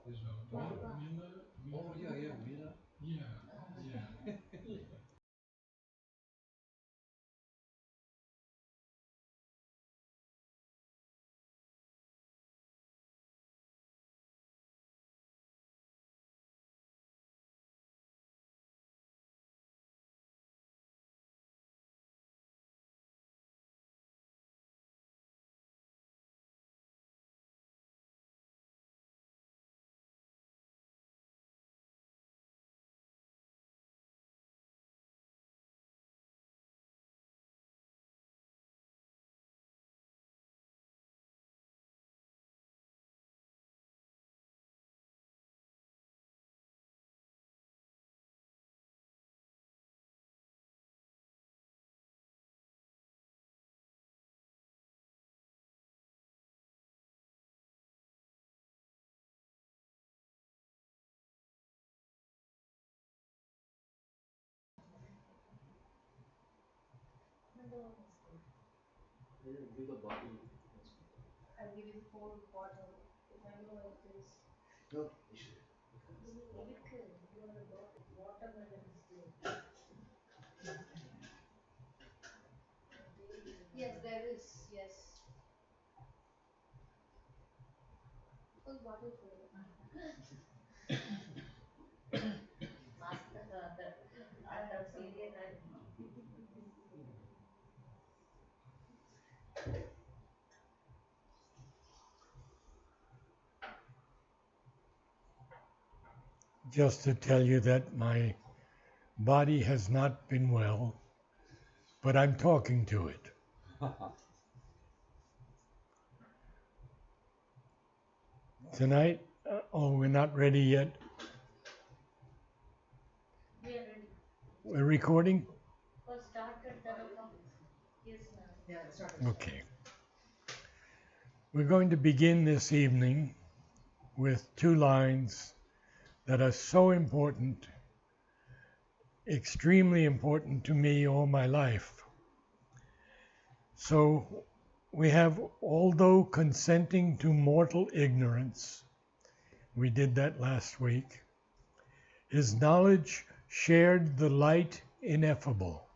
Oh, yeah, yeah, Mira. Give the bottle. I'll give you the whole bottle. If I know what it is. No, you should. Watermelon is there. Yes, there is. Yes. Full bottle for you. Just to tell you that my body has not been well, but I'm talking to it. Tonight, oh, we're not ready yet. We are ready. We're recording? First started the yes, ma'am. Yeah, started. Okay. We're going to begin this evening with two lines that are so important, extremely important to me all my life. So we have, although consenting to mortal ignorance, we did that last week, his knowledge shared the light ineffable.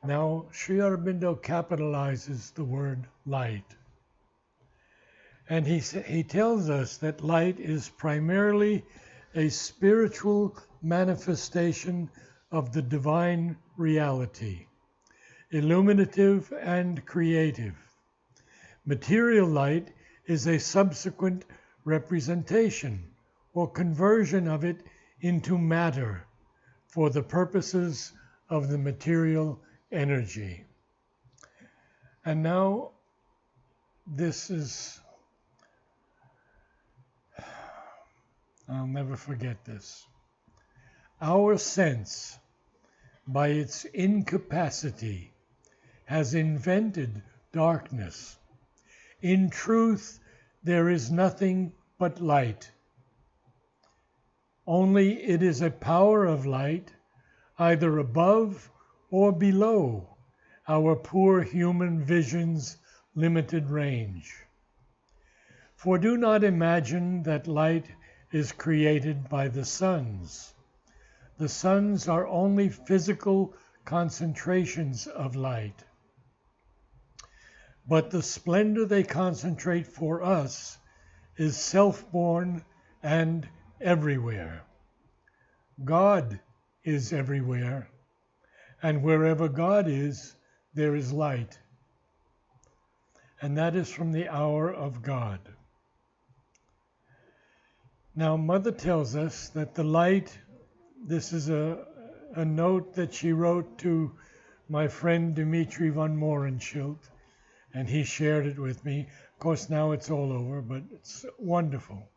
Now, Sri Aurobindo capitalizes the word light. And he tells us that light is primarily a spiritual manifestation of the divine reality, illuminative and creative. Material light is a subsequent representation or conversion of it into matter for the purposes of the material energy. And now this is, I'll never forget this. Our sense, by its incapacity, has invented darkness. In truth, there is nothing but light. Only it is a power of light, either above or below our poor human vision's limited range. For do not imagine that light is created by the suns. The suns are only physical concentrations of light. But the splendor they concentrate for us is self-born and everywhere. God is everywhere, and wherever God is, there is light. And that is from the hour of God. Now, Mother tells us that the light, this is a note that she wrote to my friend Dimitri von Morenschild, and he shared it with me. Of course, now it's all over, but it's wonderful.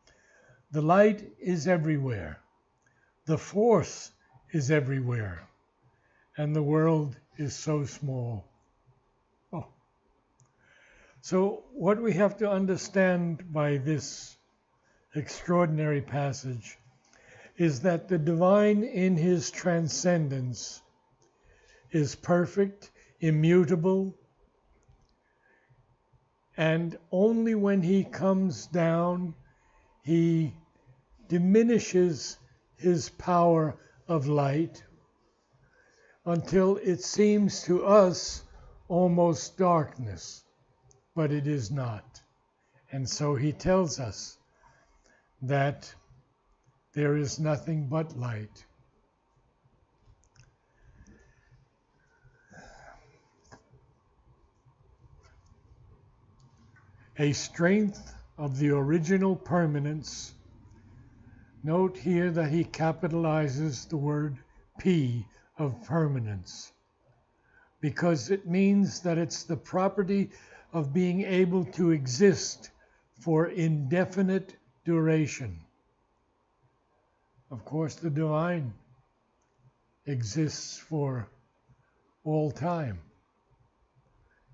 The light is everywhere. The force is everywhere. And the world is so small. Oh. So what we have to understand by this extraordinary passage is that the divine in his transcendence is perfect, immutable, and only when he comes down, he diminishes his power of light until it seems to us almost darkness, but it is not. And so he tells us that there is nothing but light. A strength of the original permanence. Note here that he capitalizes the word P of permanence, because it means that it's the property of being able to exist for indefinite duration. Of course, the divine exists for all time.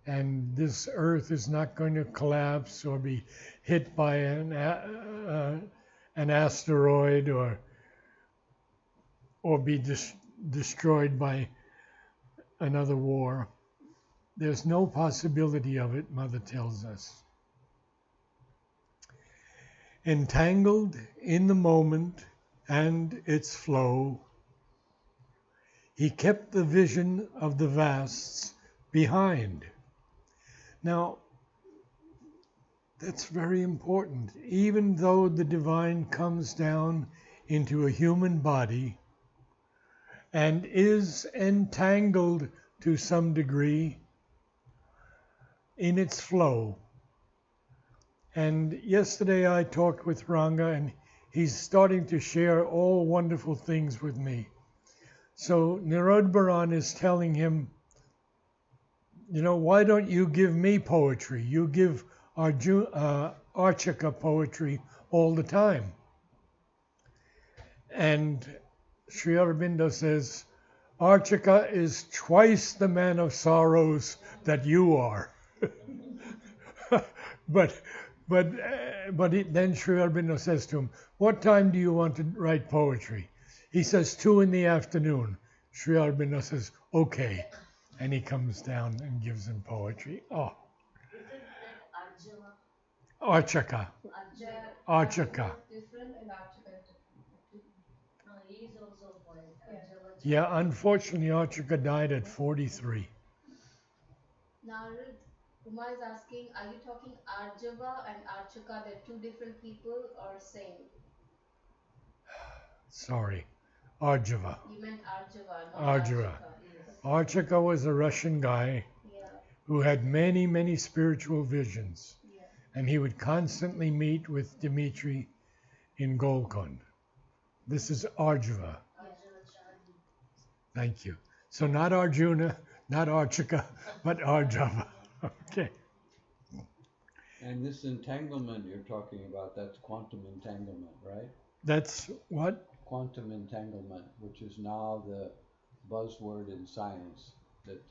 And this earth is not going to collapse or be hit by an asteroid or be destroyed by another war. There's no possibility of it, Mother tells us. Entangled in the moment and its flow, he kept the vision of the vasts behind. Now, that's very important. Even though the divine comes down into a human body and is entangled to some degree in its flow. And yesterday I talked with Ranga, and he's starting to share all wonderful things with me. So Narad is telling him, why don't you give me poetry? You give Archaka poetry all the time. And Sri Aurobindo says, Archaka is twice the man of sorrows that you are. But then Sri Aurobindo says to him, what time do you want to write poetry? He says 2 p.m. Sri Aurobindo says, okay. And he comes down and gives him poetry. Oh. Archaka. Archaka. Different and Archaka is different. No, he is also a poet. Yeah, unfortunately, Archaka died at 43. Narad, Uma is asking, are you talking Arjava and Archaka? They're two different people or same? Sorry, Arjava. You meant Arjava, not Arjava. Archaka. Yes. Archaka was a Russian guy Yeah. who had many, many spiritual visions. Yeah. And he would constantly meet with Dimitri in Golconda. This is Arjava. Thank you. So not Arjuna, not Archaka, but Arjava. Okay. And this entanglement you're talking about, that's quantum entanglement, right? That's what? Quantum entanglement, which is now the buzzword in science, that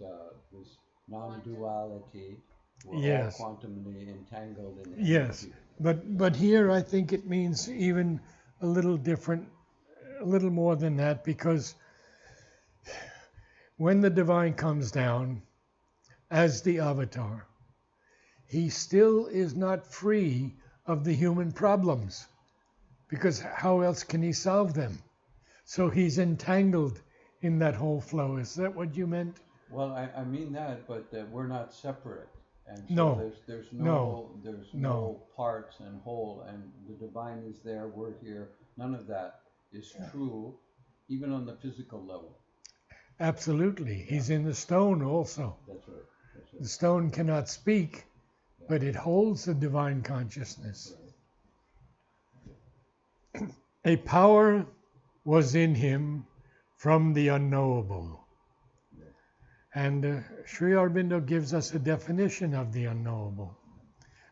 this non-duality, we're Yes. all quantumly entangled in Yes. energy. But here I think it means even a little different, a little more than that, because when the divine comes down as the avatar, he still is not free of the human problems, because how else can he solve them? So he's entangled in that whole flow. Is that what you meant? Well, I mean that, but we're not separate. And so No. there's No. no parts and whole, and the divine is there, we're here. None of that is true, even on the physical level. Absolutely. He's in the stone also. That's right. That's The right. stone cannot speak, but it holds the divine consciousness. A power was in him from the unknowable. And Sri Aurobindo gives us a definition of the unknowable.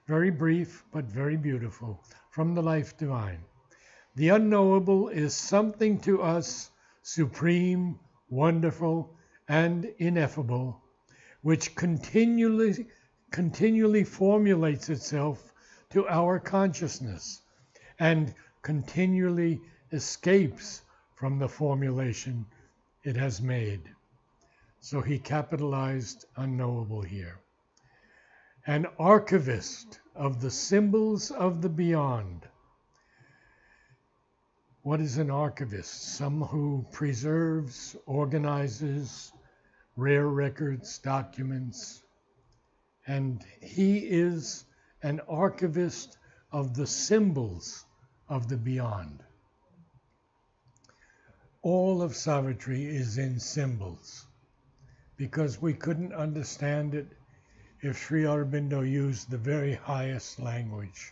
Very brief, but very beautiful, from the Life Divine. The unknowable is something to us supreme, wonderful, and ineffable, which continually formulates itself to our consciousness and continually escapes from the formulation it has made. So he capitalized unknowable here. An archivist of the symbols of the beyond. What is an archivist? Some who preserves, organizes rare records, documents, and he is an archivist of the symbols of the beyond. All of Savitri is in symbols because we couldn't understand it if Sri Aurobindo used the very highest language.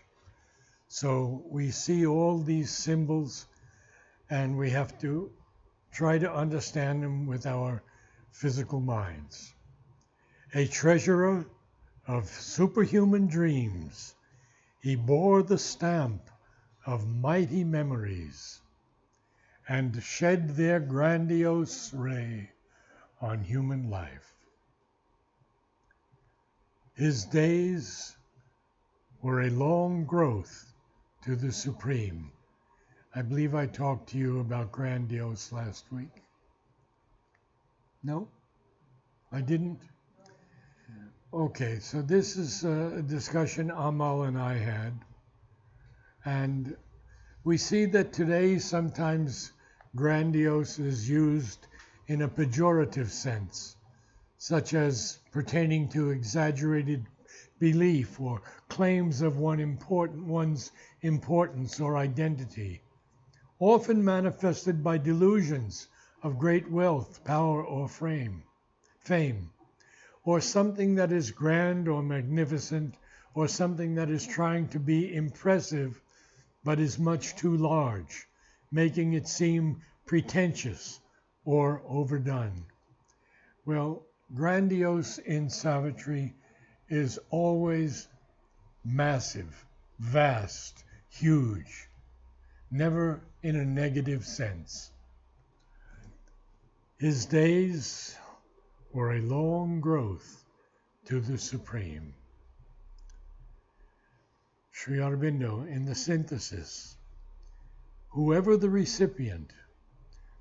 So we see all these symbols and we have to try to understand them with our physical minds. A treasurer of superhuman dreams, he bore the stamp of mighty memories and shed their grandiose ray on human life. His days were a long growth to the Supreme. I believe I talked to you about grandiose last week. No? I didn't? Okay, so this is a discussion Amal and I had. And we see that today sometimes grandiose is used in a pejorative sense, such as pertaining to exaggerated belief or claims of one's importance or identity, often manifested by delusions of great wealth, power, or fame, or something that is grand or magnificent, or something that is trying to be impressive but is much too large, making it seem pretentious or overdone. Well, grandiose in Savitri is always massive, vast, huge, never in a negative sense. His days were a long growth to the Supreme. Sri Aurobindo in the synthesis, whoever the recipient,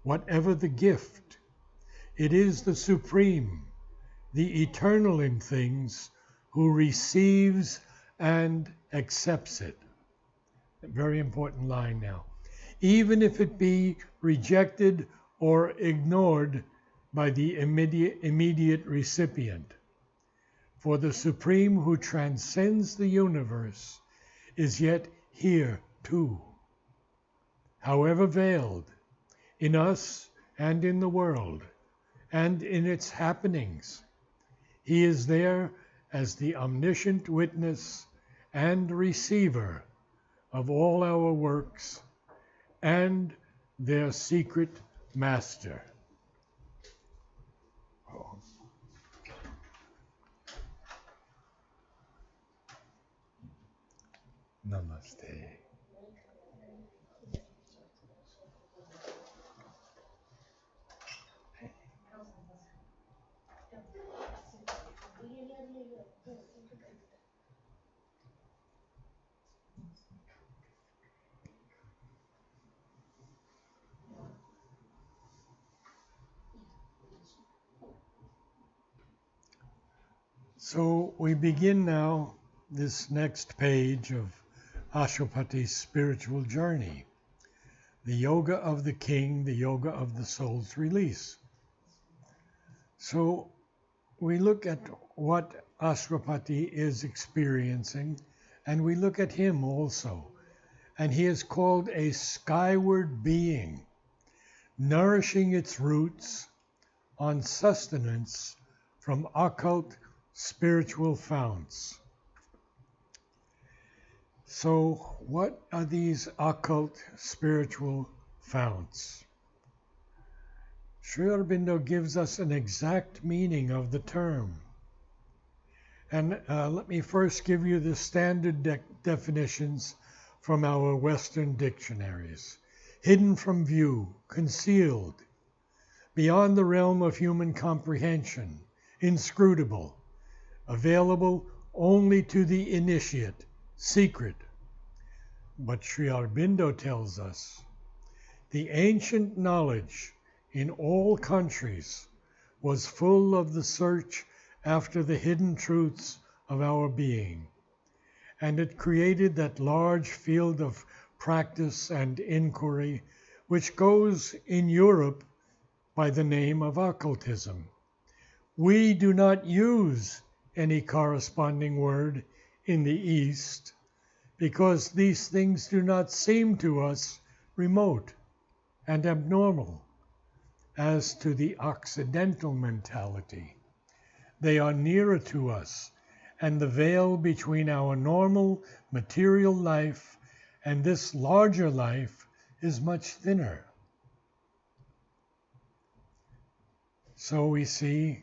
whatever the gift, it is the Supreme, the eternal in things, who receives and accepts it. A very important line now. Even if it be rejected or ignored by the immediate recipient. For the Supreme who transcends the universe is yet here too, however veiled, in us and in the world, and in its happenings. He is there as the omniscient witness and receiver of all our works and their secret master. Namaste. So we begin now this next page of Ashwapati's spiritual journey, the yoga of the king, the yoga of the soul's release. So we look at what Ashwapati is experiencing, and we look at him also. And he is called a skyward being, nourishing its roots on sustenance from occult spiritual founts. So what are these occult spiritual founts? Sri Aurobindo gives us an exact meaning of the term. And let me first give you the standard definitions from our Western dictionaries. Hidden from view, concealed, beyond the realm of human comprehension, inscrutable, available only to the initiate, secret. But Sri Aurobindo tells us the ancient knowledge in all countries was full of the search after the hidden truths of our being, and it created that large field of practice and inquiry which goes in Europe by the name of occultism. We do not use any corresponding word in the East because these things do not seem to us remote and abnormal as to the Occidental mentality. They are nearer to us, and the veil between our normal material life and this larger life is much thinner. So we see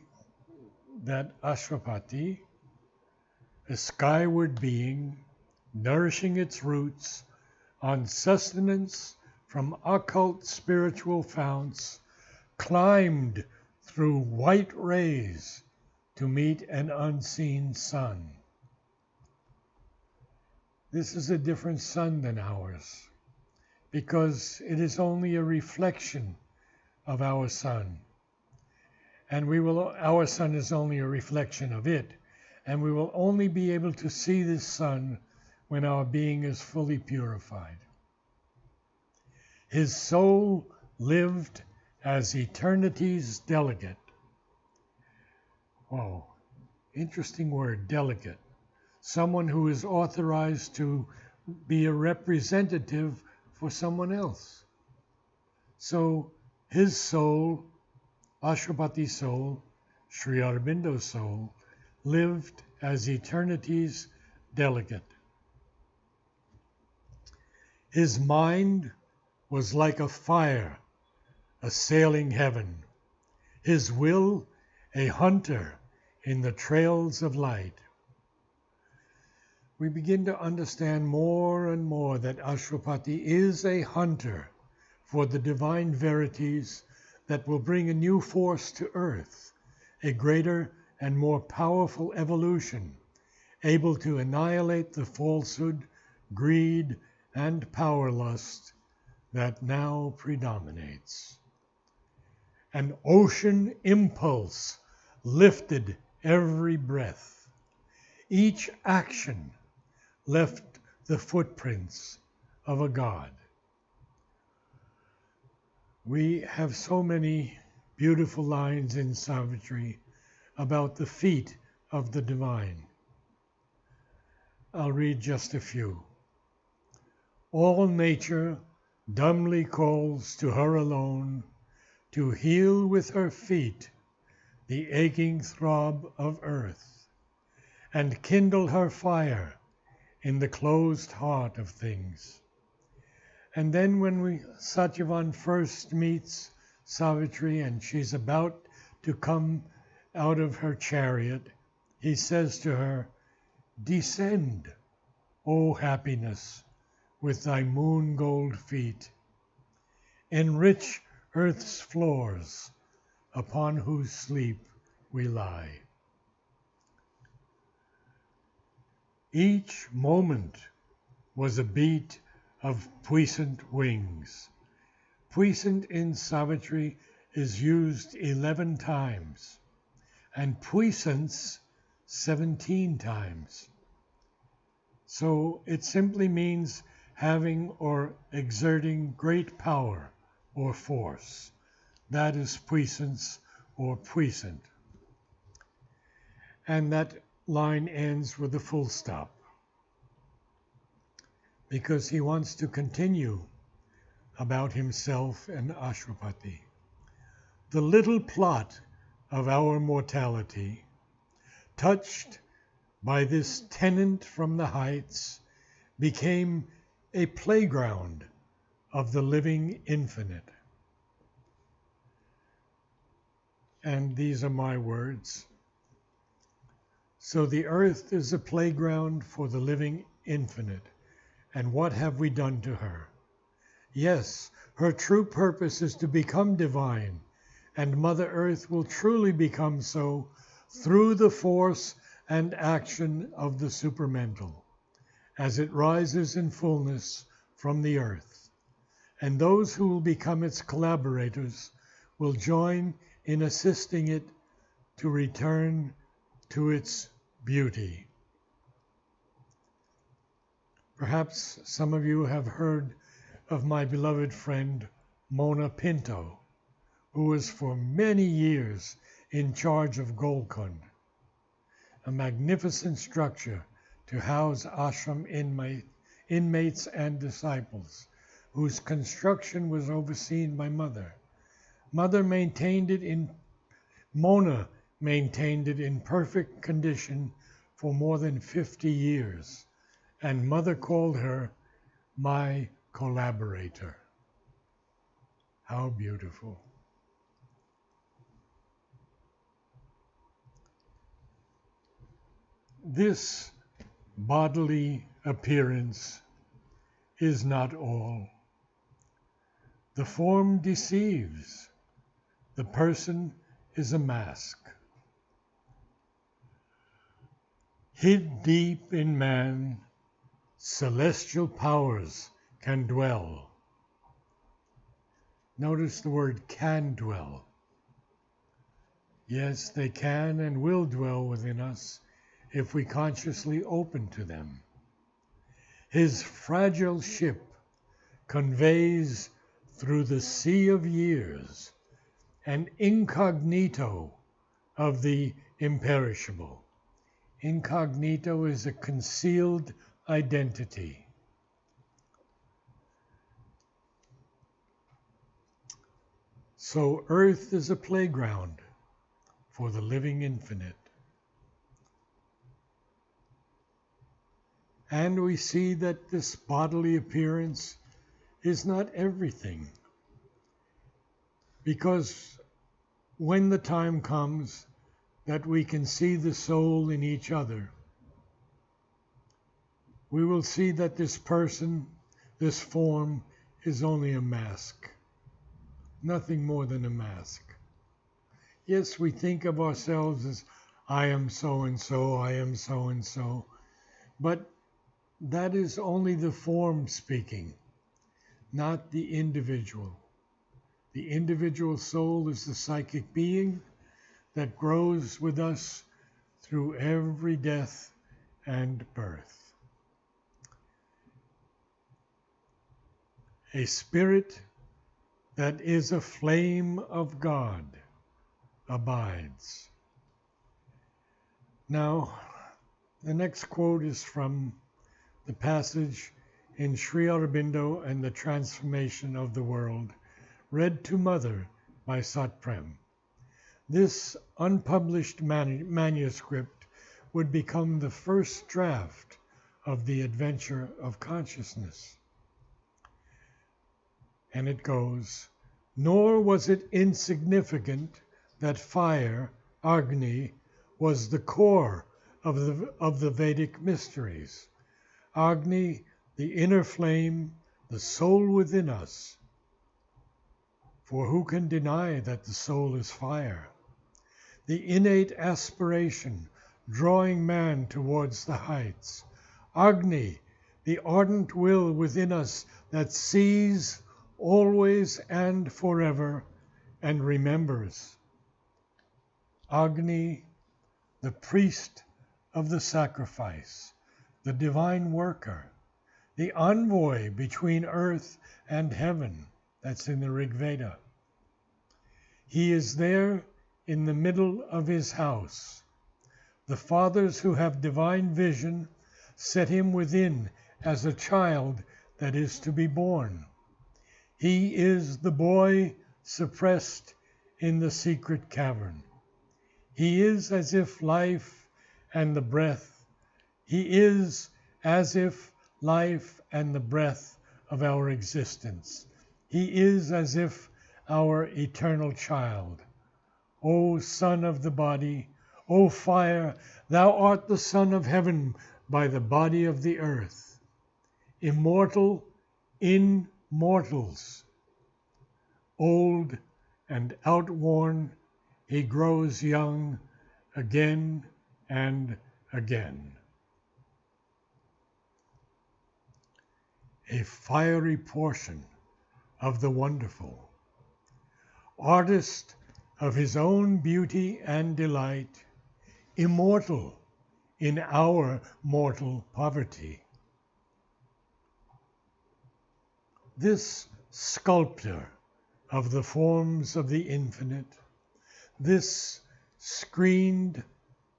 that Ashwapati, a skyward being, nourishing its roots on sustenance from occult spiritual founts, climbed through white rays to meet an unseen sun. This is a different sun than ours, because it is only a reflection of our sun. And our sun is only a reflection of it, and we will only be able to see this sun when our being is fully purified. His soul lived as eternity's delegate. Whoa, interesting word, delegate. Someone who is authorized to be a representative for someone else. So his soul, Ashwapati's soul, Sri Aurobindo's soul, lived as eternity's delegate. His mind was like a fire assailing heaven, his will a hunter in the trails of light. We begin to understand more and more that Ashwapati is a hunter for the divine verities that will bring a new force to earth, a greater and more powerful evolution, able to annihilate the falsehood, greed, and power lust that now predominates. An ocean impulse lifted every breath. Each action left the footprints of a god. We have so many beautiful lines in Savitri about the feet of the divine. I'll read just a few. All nature dumbly calls to her alone to heal with her feet the aching throb of earth and kindle her fire in the closed heart of things. And then when Satyavan first meets Savitri and she's about to come out of her chariot, he says to her, "Descend, O happiness, with thy moon gold feet. Enrich earth's floors, upon whose sleep we lie." Each moment was a beat of puissant wings. Puissant in Savitri is used 11 times, and puissance 17 times. So it simply means having or exerting great power or force. That is puissance or puissant. And that line ends with a full stop, because he wants to continue about himself and Ashwapati. The little plot of our mortality, touched by this tenant from the heights, became a playground of the living infinite. And these are my words. So the earth is a playground for the living infinite. And what have we done to her? Yes, her true purpose is to become divine, and Mother Earth will truly become so through the force and action of the supermental, as it rises in fullness from the earth. And those who will become its collaborators will join in assisting it to return to its beauty. Perhaps some of you have heard of my beloved friend Mona Pinto, who was for many years in charge of Golkund, a magnificent structure to house ashram inmates and disciples, whose construction was overseen by Mother. Mona maintained it in perfect condition for more than 50 years, and Mother called her my collaborator. How beautiful. This bodily appearance is not all. The form deceives. The person is a mask. Hid deep in man, celestial powers can dwell. Notice the word can dwell. Yes, they can and will dwell within us if we consciously open to them. His fragile ship conveys through the sea of years an incognito of the imperishable. Incognito is a concealed identity. So earth is a playground for the living infinite. And we see that this bodily appearance is not everything. Because when the time comes that we can see the soul in each other, we will see that this person, this form, is only a mask. Nothing more than a mask. Yes, we think of ourselves as, I am so-and-so, I am so-and-so, but that is only the form speaking, not the individual. The individual soul is the psychic being that grows with us through every death and birth. A spirit that is a flame of God abides. Now, the next quote is from the passage in Sri Aurobindo and the Transformation of the World, read to Mother by Satprem. This unpublished manuscript would become the first draft of the Adventure of Consciousness. And it goes, nor was it insignificant that fire, Agni, was the core of the Vedic mysteries. Agni, the inner flame, the soul within us. For who can deny that the soul is fire? The innate aspiration drawing man towards the heights. Agni, the ardent will within us that sees always and forever and remembers. Agni, the priest of the sacrifice, the divine worker, the envoy between earth and heaven. That's in the Rig Veda. He is there in the middle of his house. The fathers who have divine vision set him within as a child that is to be born. He is the boy suppressed in the secret cavern. He is as if life and the breath. He is as if life and the breath of our existence. He is as if our eternal child. O Son of the body, O fire, thou art the Son of heaven by the body of the earth. Immortal in mortals. Old and outworn, he grows young again and again. A fiery portion of the wonderful, artist of his own beauty and delight, immortal in our mortal poverty. This sculptor of the forms of the infinite, this screened,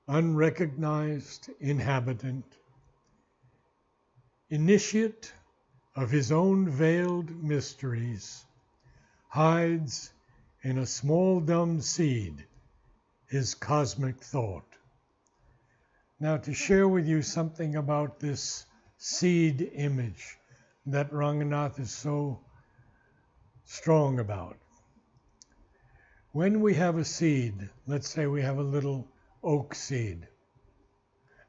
unrecognized inhabitant, initiate of his own veiled mysteries, hides in a small dumb seed his cosmic thought. Now, to share with you something about this seed image that Ranganath is so strong about. When we have a seed, let's say we have a little oak seed,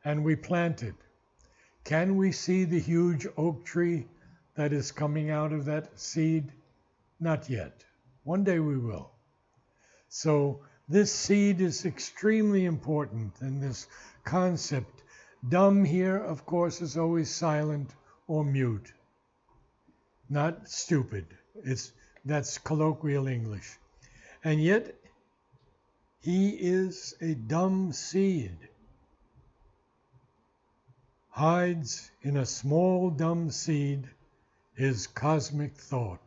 and we plant it, can we see the huge oak tree that is coming out of that seed? Not yet. One day we will. So this seed is extremely important in this concept. Dumb here, of course, is always silent or mute, not stupid. That's colloquial English. And yet, he is a dumb seed, hides in a small dumb seed his cosmic thought.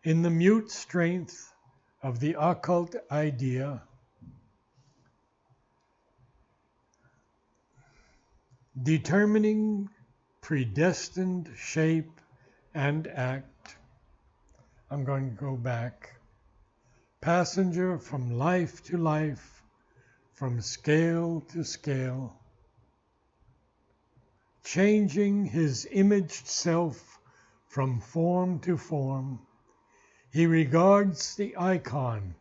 In the mute strength of the occult idea, determining predestined shape and act. I'm going to go back. Passenger from life to life, from scale to scale, changing his imaged self from form to form, he regards the icon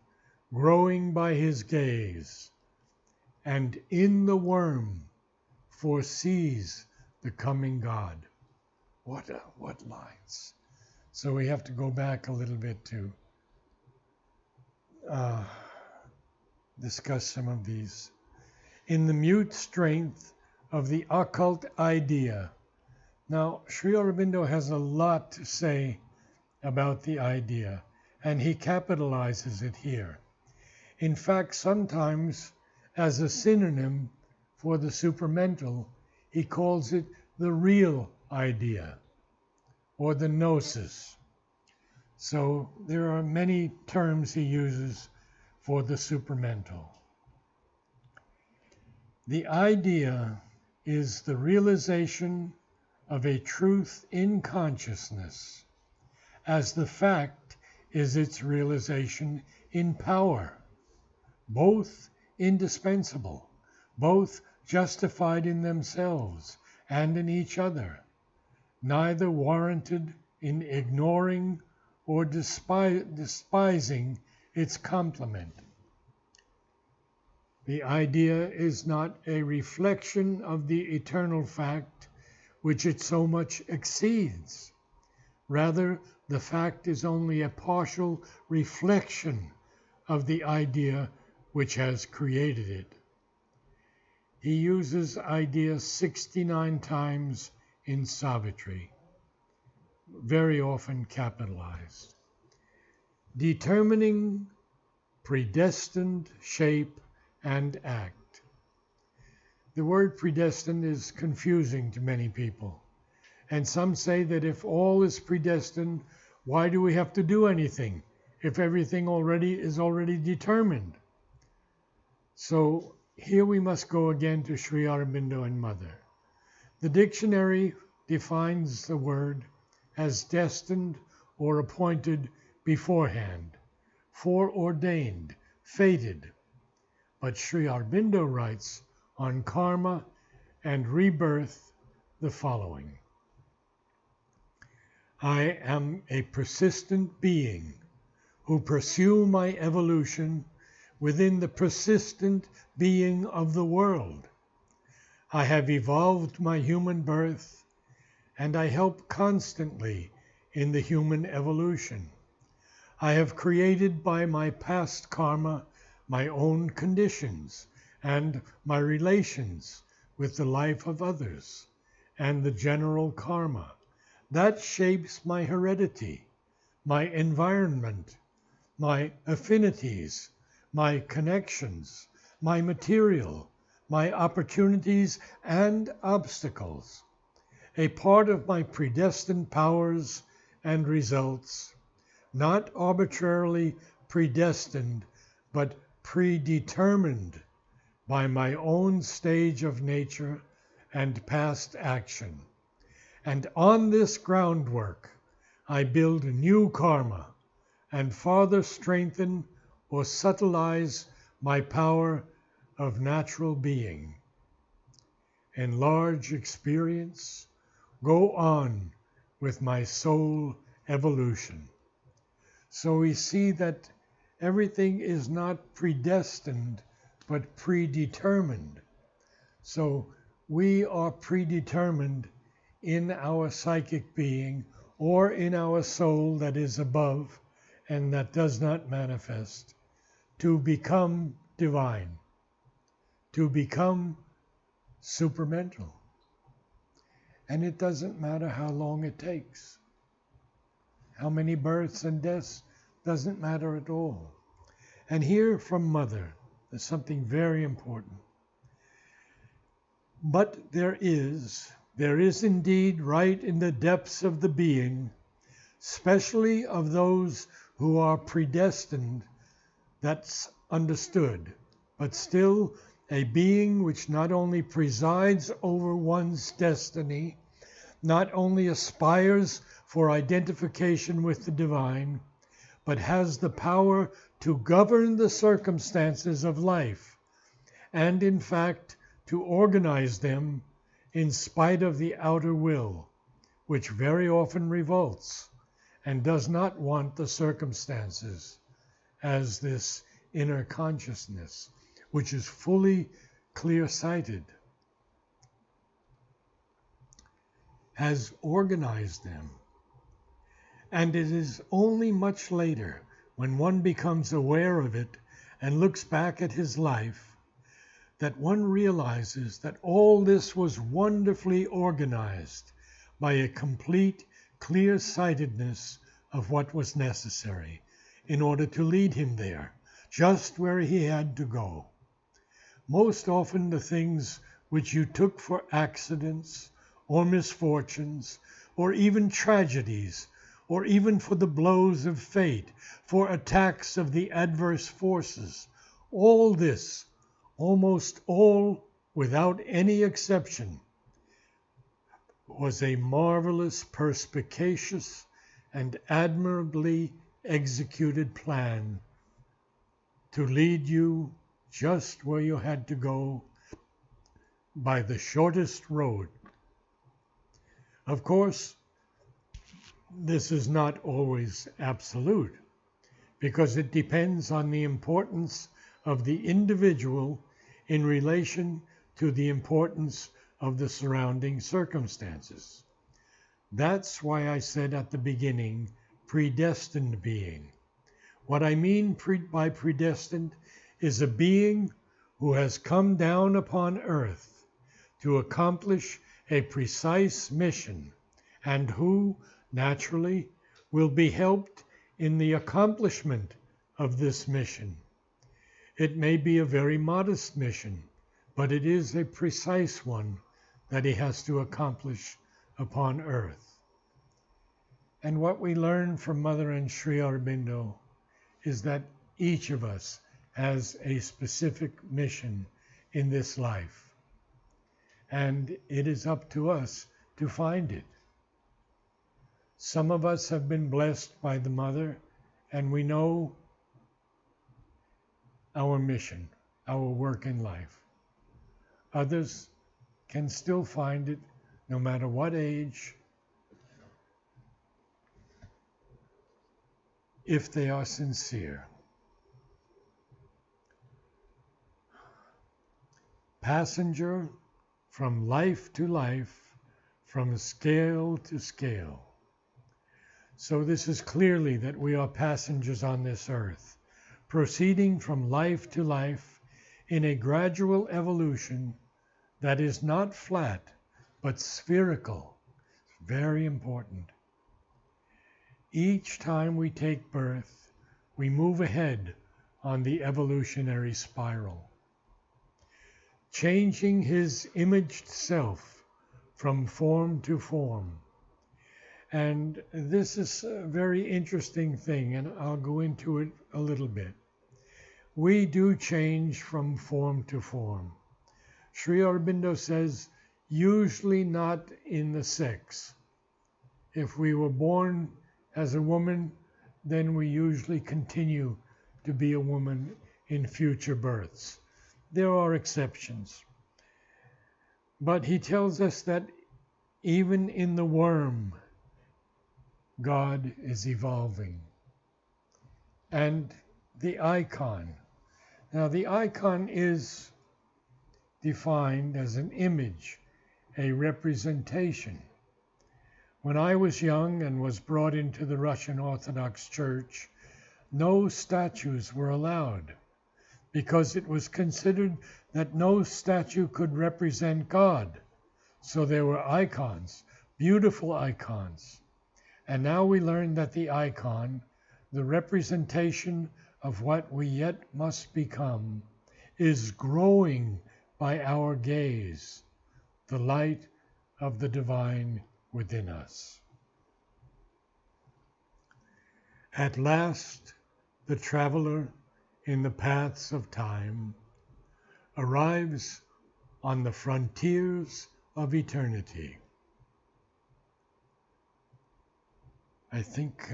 growing by his gaze, and in the worm foresees the coming God. What lines? So we have to go back a little bit to discuss some of these. In the mute strength of the occult idea. Now, Sri Aurobindo has a lot to say about the idea, and he capitalizes it here. In fact, sometimes as a synonym for the supramental, he calls it the real idea, or the gnosis. So there are many terms he uses for the supramental. The idea is the realization of a truth in consciousness, as the fact is its realization in power, both indispensable, both justified in themselves and in each other, neither warranted in ignoring or despising its complement. The idea is not a reflection of the eternal fact which it so much exceeds. Rather, the fact is only a partial reflection of the idea which has created it. He uses idea 69 times in Savitri, very often capitalized. Determining predestined shape and act. The word predestined is confusing to many people, and some say that if all is predestined, why do we have to do anything if everything is already determined? So here we must go again to Sri Aurobindo and Mother. The dictionary defines the word as destined or appointed beforehand, foreordained, fated. But Sri Aurobindo writes on karma and rebirth the following. I am a persistent being who pursue my evolution within the persistent being of the world. I have evolved my human birth, and I help constantly in the human evolution. I have created by my past karma my own conditions and my relations with the life of others and the general karma. That shapes my heredity, my environment, my affinities, my connections, my material, my opportunities and obstacles. A part of my predestined powers and results, not arbitrarily predestined, but predetermined by my own stage of nature and past action. And on this groundwork, I build new karma and farther strengthen or subtleize my power of natural being. Enlarge experience, go on with my soul evolution. So we see that everything is not predestined, but predetermined. So we are predetermined in our psychic being or in our soul that is above and that does not manifest to become divine, to become supermental. And it doesn't matter how long it takes. How many births and deaths doesn't matter at all. And here from Mother, there's something very important. But there is indeed right in the depths of the being, especially of those who are predestined, that's understood, but still a being which not only presides over one's destiny, not only aspires for identification with the divine, but has the power to govern the circumstances of life, and in fact to organize them in spite of the outer will, which very often revolts and does not want the circumstances as this inner consciousness, which is fully clear-sighted, has organized them. And it is only much later, when one becomes aware of it and looks back at his life, that one realizes that all this was wonderfully organized by a complete clear-sightedness of what was necessary in order to lead him there, just where he had to go. Most often the things which you took for accidents or misfortunes or even tragedies, or even for the blows of fate, for attacks of the adverse forces, all this, almost all without any exception, was a marvelous, perspicacious, and admirably executed plan to lead you just where you had to go by the shortest road. Of course, this is not always absolute, because it depends on the importance of the individual in relation to the importance of the surrounding circumstances. That's why I said at the beginning, predestined being. What I mean by predestined is a being who has come down upon earth to accomplish a precise mission, and who, naturally, will be helped in the accomplishment of this mission. It may be a very modest mission, but it is a precise one that he has to accomplish upon earth. And what we learn from Mother and Sri Aurobindo is that each of us has a specific mission in this life, and it is up to us to find it. Some of us have been blessed by the Mother, and we know our mission, our work in life. Others can still find it no matter what age, if they are sincere. Passenger from life to life, from scale to scale. So this is clearly that we are passengers on this earth, proceeding from life to life in a gradual evolution that is not flat, but spherical. Very important. Each time we take birth, we move ahead on the evolutionary spiral, changing his imaged self from form to form. And this is a very interesting thing, and I'll go into it a little bit. We do change from form to form. Sri Aurobindo says, usually not in the sex. If we were born as a woman, then we usually continue to be a woman in future births. There are exceptions. But he tells us that even in the worm, God is evolving. And the icon. Now, the icon is defined as an image, a representation. When I was young and was brought into the Russian Orthodox Church, no statues were allowed because it was considered that no statue could represent God. So there were icons, beautiful icons. And now we learn that the icon, the representation of what we yet must become, is growing by our gaze, the light of the divine within us. At last, the traveler in the paths of time arrives on the frontiers of eternity. I think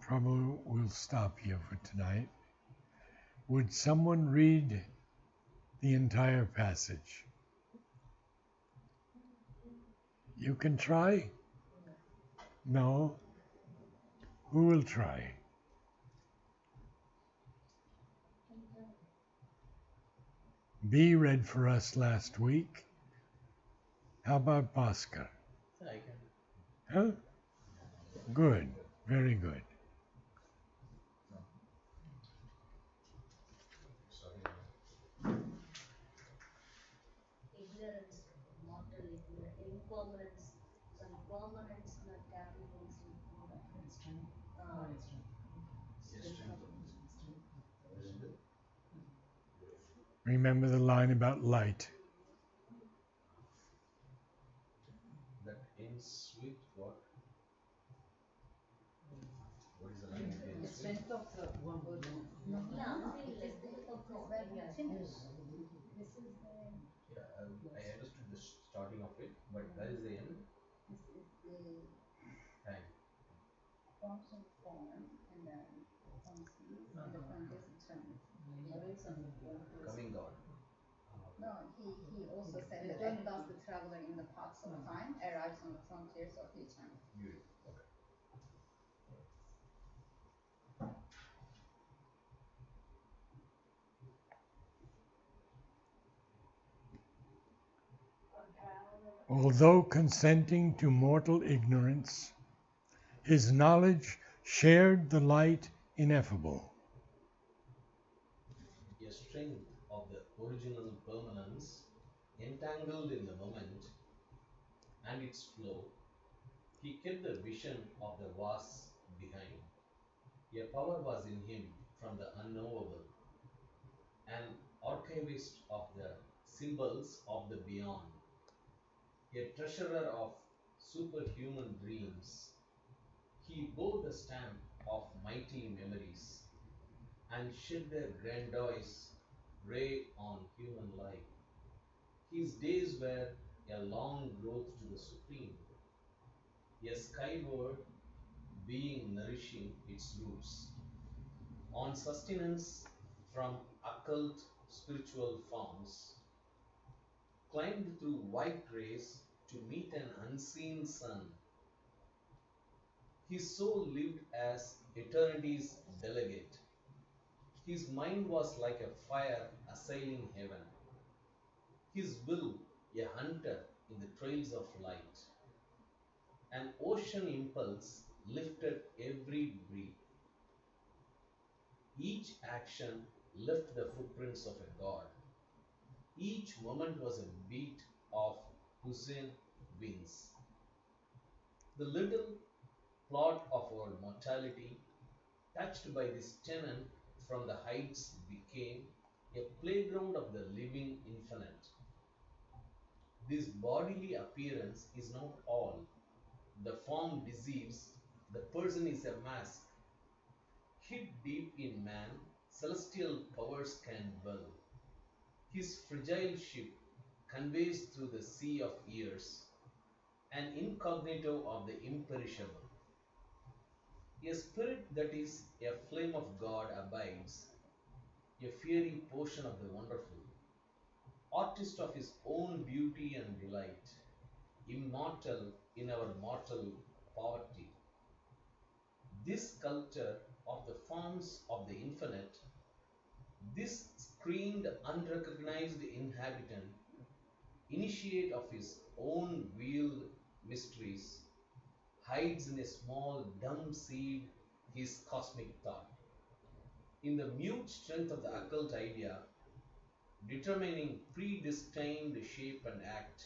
probably we'll stop here for tonight. Would someone read the entire passage? You can try? No? Who will try? B read for us last week. How about Bhaskar? I can. Huh? Good. Very good. Ignorance, mortal ignorance, impermanence, sorry, permanence, not capabilities, uh, Remember the line about light. That ends with what? What is the line that The ends with? strength of the word. yeah, until strength of God. When we Yeah, finish, this is the Yeah, I understood the starting of it, but where is the end? this is the Time. forms of form, and then conceived, and the frontiers of strength. Narrates on the frontiers. Coming God. No, he also said that at last the traveler in the paths of time arrives on the frontiers of eternity. Beautiful. Okay. Although consenting to mortal ignorance, his knowledge shared the light ineffable. A strength of the original permanence, entangled in the moment and its flow, he kept the vision of the vast behind. A power was in him from the unknowable, an archivist of the symbols of the beyond, a treasurer of superhuman dreams. He bore the stamp of mighty memories and shed their grandiose ray on human life. His days were a long growth to the supreme, a skyward being nourishing its roots, on sustenance from occult spiritual forms, climbed through white rays to meet an unseen sun. His soul lived as eternity's delegate. His mind was like a fire assailing heaven, his will a hunter in the trails of light. An ocean impulse lifted every breath. Each action left the footprints of a god. Each moment was a beat of Hussein wings. The little plot of our mortality, touched by this tenant from the heights, became a playground of the living infinite. This bodily appearance is not all. The form deceives, the person is a mask. Hid deep in man, celestial powers can dwell. His fragile ship conveys through the sea of years, an incognito of the imperishable. A spirit that is a flame of God abides, a fiery portion of the wonderful, artist of his own beauty and delight, immortal in our mortal poverty. This sculptor of the forms of the infinite, this screened, unrecognized inhabitant, initiate of his own veiled mysteries, hides in a small dumb seed his cosmic thought. In the mute strength of the occult idea, determining predestined shape and act,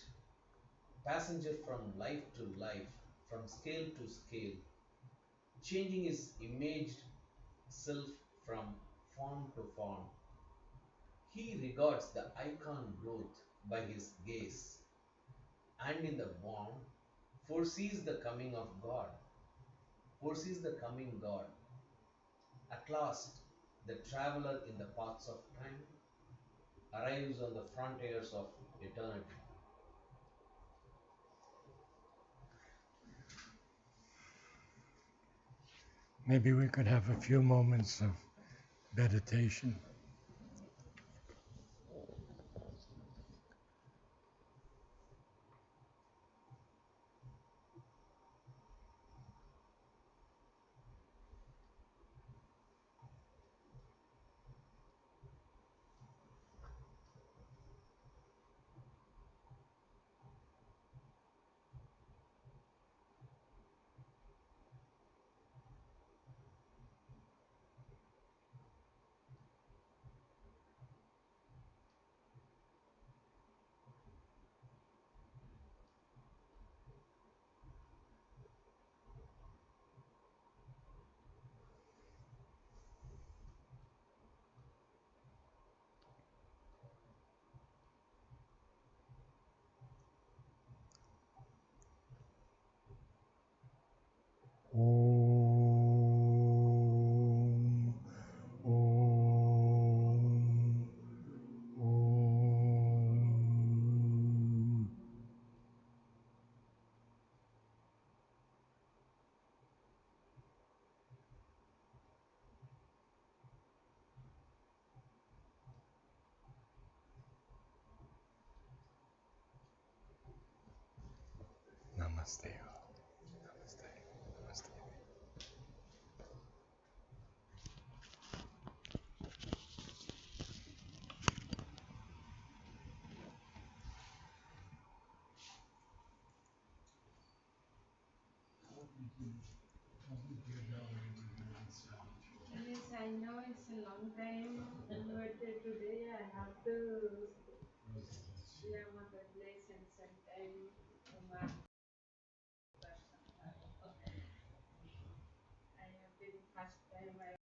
passenger from life to life, from scale to scale, changing his imaged self from form to form. He regards the icon growth by his gaze, and in the born foresees the coming of God, foresees the coming God. At last, the traveler in the paths of time arrives on the frontiers of eternity. Maybe we could have a few moments of meditation. Om, Om, Om. Namaste. Namaste. Namaste. Yes, I know it's a long time, but today I have to, yeah, Mother bless and sometime Uma person. I have been first time I